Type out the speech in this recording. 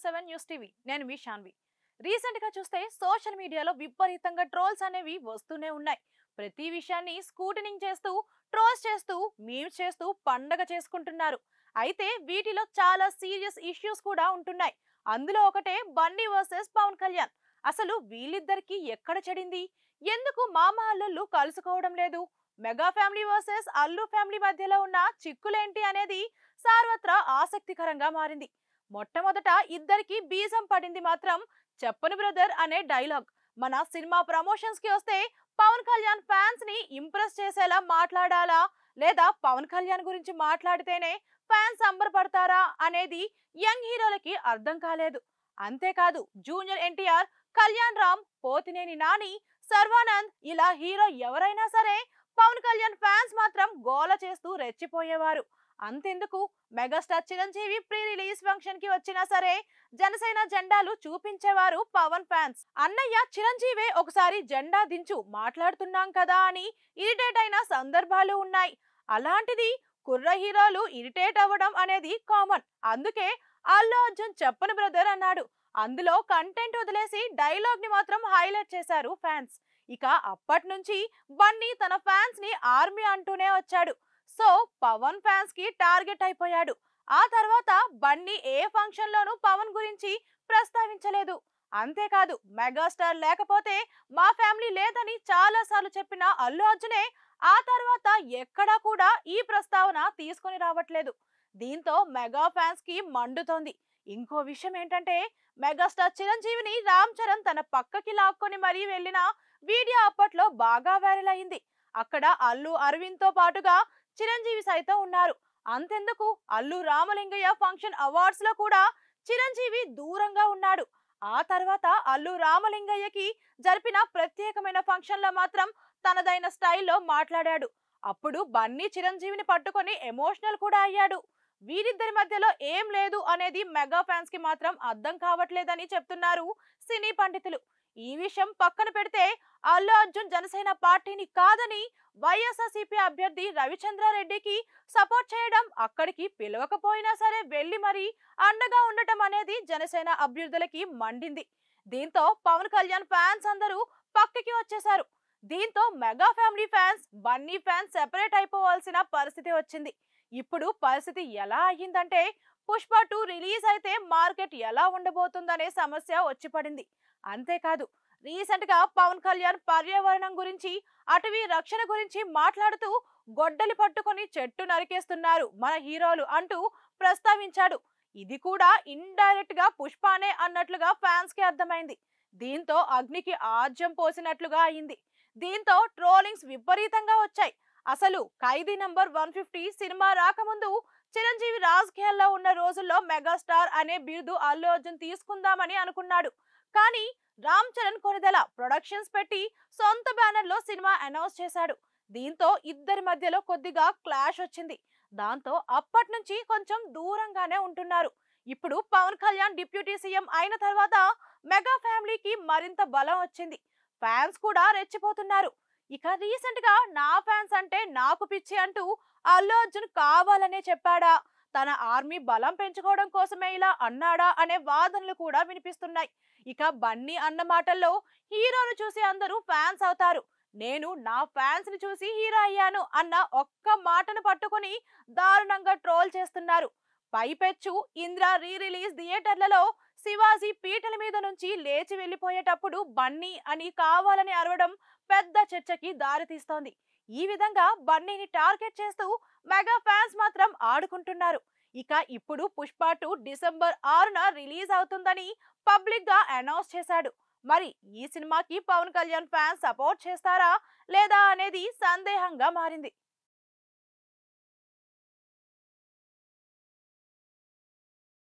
24/7 news TV నేను మీ Shanvi. Recent గా చూస్తే సోషల్ మీడియాలో విపరీతంగా ట్రోల్స్ అనేవి వస్తూనే ఉన్నాయి. ప్రతి విషయాన్ని స్కూటనింగ్ చేస్తూ, ట్రోల్స్ చేస్తూ, మీమ్స్ చేస్తూ పండగ చేసుకుంటున్నారు. అయితే వీటిలో చాలా సీరియస్ ఇష్యూస్ కూడా ఉంటున్నాయి. అందులో ఒకటే బన్నీ వర్సెస్ పవన్ కళ్యాణ్. అసలు వీళ్ళిద్దరికి ఎక్కడ చెడింది? ఎందుకు మామ అల్లుళ్ళు కలుసుకోవడం లేదు? Mega family versus Allu family మధ్యలో ఉన్న చిక్కులేంటి అనేది సర్వత్రా ఆసక్తికరంగా మారింది. మొట్టమొదట ఇద్దరికి బీజం పడింది మాత్రం చెప్పను బ్రదర్ అనే డైలాగ్. మన సినిమా ప్రమోషన్స్ కి వస్తే పవన్ కళ్యాణ్ ఫ్యాన్స్ ని ఇంప్రెస్ చేసేలా మాట్లాడాలా, లేదా పవన్ కళ్యాణ్ గురించి మాట్లాడితేనే ఫ్యాన్స్ సంబరపడతారా అనేది యంగ్ హీరోలకి అర్థం కాలేదు. అంతేకాదు జూనియర్ ఎన్టీఆర్, కళ్యాణ్ రామ్, పోతినేని నాని, సర్వానంద్ ఇలా హీరో ఎవరైనా సరే పవన్ కళ్యాణ్ ఫ్యాన్స్ మాత్రం గోల చేస్తూ రెచ్చిపోయేవారు. అంతెందుకు megastar Chiranjeevi pre release function కి వచ్చినా సరే జనసేన జెండాలు చూపించేవారు పవన్ ఫ్యాన్స్. అన్నయ్య చిరంజీవే ఒకసారి జెండా దించు మాట్లాడుతున్నాం కదా అని ఇరిటేట్ అయిన సందర్భాలు ఉన్నాయి. అలాంటిది కుర్ర హీరోలు ఇరిటేట్ అవ్వడం అనేది కామన్. అందుకే అల్లు అర్జున్ చెప్పను బ్రదర్ అన్నాడు. అందులో కంటెంట్ వదిలేసి డైలాగ్ ని మాత్రం హైలైట్ చేశారు ఫ్యాన్స్. ఇక అప్పటి నుంచి బన్నీ తన ఫ్యాన్స్ ని ఆర్మీ అంటూనే వచ్చాడు. సో పవన్ ఫ్యాన్స్ కి టార్గెట్ అయిపోయాడు. ఆ తర్వాత బన్నీ ఏ ఫంక్షన్ లోనూ పవన్ గురించి ప్రస్తావించలేదు. అంతేకాదు మెగాస్టార్ లేకపోతే మా ఫ్యామిలీ లేదని చాలా సార్లు చెప్పిన అల్లు అర్జునే ఆ తర్వాత ఎక్కడా కూడా ఈ ప్రస్తావన తీసుకొని రావట్లేదు. దీంతో మెగా ఫ్యాన్స్ కి మండుతోంది. ఇంకో విషయం ఏంటంటే మెగాస్టార్ చిరంజీవిని రామ్ చరణ్ తన పక్కకి లాక్కొని మరీ వెళ్ళిన వీడియో అప్పట్లో బాగా వైరల్ అయింది. అక్కడ అల్లు అరవింద్ తో పాటుగా చిరంజీవి సైతం ఉన్నారు. అంతెందుకు అల్లు రామలింగయ్య ఫంక్షన్ అవార్డ్స్ లో కూడా చిరంజీవి దూరంగా ఉన్నాడు. ఆ తర్వాత అల్లు రామలింగయ్యకి జరిపిన ప్రత్యేకమైన ఫంక్షన్ లో మాత్రం తనదైన స్టైల్లో మాట్లాడాడు. అప్పుడు బన్నీ చిరంజీవిని పట్టుకొని ఎమోషనల్ కూడా అయ్యాడు. వీరిద్దరి మధ్యలో ఏం లేదు అనేది మెగా ఫ్యాన్స్ కి మాత్రం అర్థం కావట్లేదని చెప్తున్నారు సినీ పండితులు. ఈ విషయం పక్కన పెడితే అల్లు అర్జున్ జనసేన పార్టీని కాదని వైఎస్ఆర్సీపీ అభ్యర్థి రవిచంద్రారెడ్డికి సపోర్ట్ చేయడం, అక్కడికి పిలవకపోయినా సరే వెళ్లి మరీ అండగా ఉండటం అనేది జనసేన అభ్యర్థులకి మండింది. దీంతో పవన్ కళ్యాణ్ ఫ్యాన్స్ అందరూ పక్కకి వచ్చేశారు. దీంతో mega family fans, Bunny fans separate అయిపోవాల్సిన పరిస్థితి వచ్చింది. ఇప్పుడు పరిస్థితి ఎలా అయ్యిందంటే పుష్ప 2 రిలీజ్ అయితే మార్కెట్ ఎలా ఉండబోతుందనే సమస్య వచ్చి పడింది. అంతేకాదు రీసెంట్ గా పవన్ కళ్యాణ్ పర్యావరణం గురించి, అటవీ రక్షణ గురించి మాట్లాడుతూ గొడ్డలి పట్టుకొని చెట్టు నరికేస్తున్నారు మన హీరోలు అంటూ ప్రస్తావించాడు. ఇది కూడా ఇండైరెక్ట్ గా పుష్పనే అన్నట్లుగా ఫ్యాన్స్ కి అర్థమైంది. దీంతో అగ్నికి ఆజ్యం పోసినట్లుగా అయింది. దీంతో ట్రోలింగ్స్ విపరీతంగా వచ్చాయి. అసలు ఖైదీ నంబర్ 150 సినిమా రాకముందు చిరంజీవి రాజకీయాల్లో ఉన్న రోజుల్లో మెగాస్టార్ అనే బిరుదు అల్లు అర్జున్ తీసుకుందామని అనుకున్నాడు. కానీ రామ్ చరణ్ కొనిదెల ప్రొడక్షన్స్ పెట్టి సొంత బ్యానర్ లో సినిమా అనౌన్స్ చేశాడు. దీంతో ఇద్దరి మధ్యలో కొద్దిగా క్లాష్ వచ్చింది. దాంతో అప్పటి నుంచి కొంచెం దూరంగానే ఉంటున్నారు. ఇప్పుడు పవన్ కళ్యాణ్ డిప్యూటీ సీఎం అయిన తర్వాత మెగా ఫ్యామిలీకి మరింత బలం వచ్చింది. ఫ్యాన్స్ కూడా రెచ్చిపోతున్నారు. ఇక రీసెంట్ గా నా ఫ్యాన్స్ అంటే నాకు పిచ్చి అంటూ అల్లు అర్జున్ కావాలనే చెప్పాడా, తన ఆర్మీ బలం పెంచుకోవడం కోసమే ఇలా అన్నాడా అనే వాదనలు కూడా వినిపిస్తున్నాయి. ఇక బన్నీ అన్న మాటల్లో హీరోను చూసి అందరూ ఫ్యాన్స్ అవుతారు, నేను నా ఫ్యాన్స్ ని చూసి హీరో అయ్యాను అన్న ఒక్క మాటను పట్టుకుని దారుణంగా ట్రోల్ చేస్తున్నారు. పైపెచ్చు ఇంద్ర రీ రిలీజ్ థియేటర్లలో శివాజీ పీటల మీద నుంచి లేచి వెళ్లిపోయేటప్పుడు బన్నీ అని కావాలని అరవడం పెద్ద చర్చకి దారితీస్తోంది. ఈ విధంగా బన్నీని టార్గెట్ చేస్తూ మెగా ఫ్యాన్స్ మాత్రం ఆడుకుంటున్నారు. ఇక ఇప్పుడు పుష్ప 2 డిసెంబర్ 6న రిలీజ్ అవుతుందని పబ్లిక్ గా అనౌన్స్ చేశాడు. మరి ఈ సినిమాకి పవన్ కళ్యాణ్ ఫ్యాన్స్ సపోర్ట్ చేస్తారా లేదా అనేది సందేహంగా మారింది.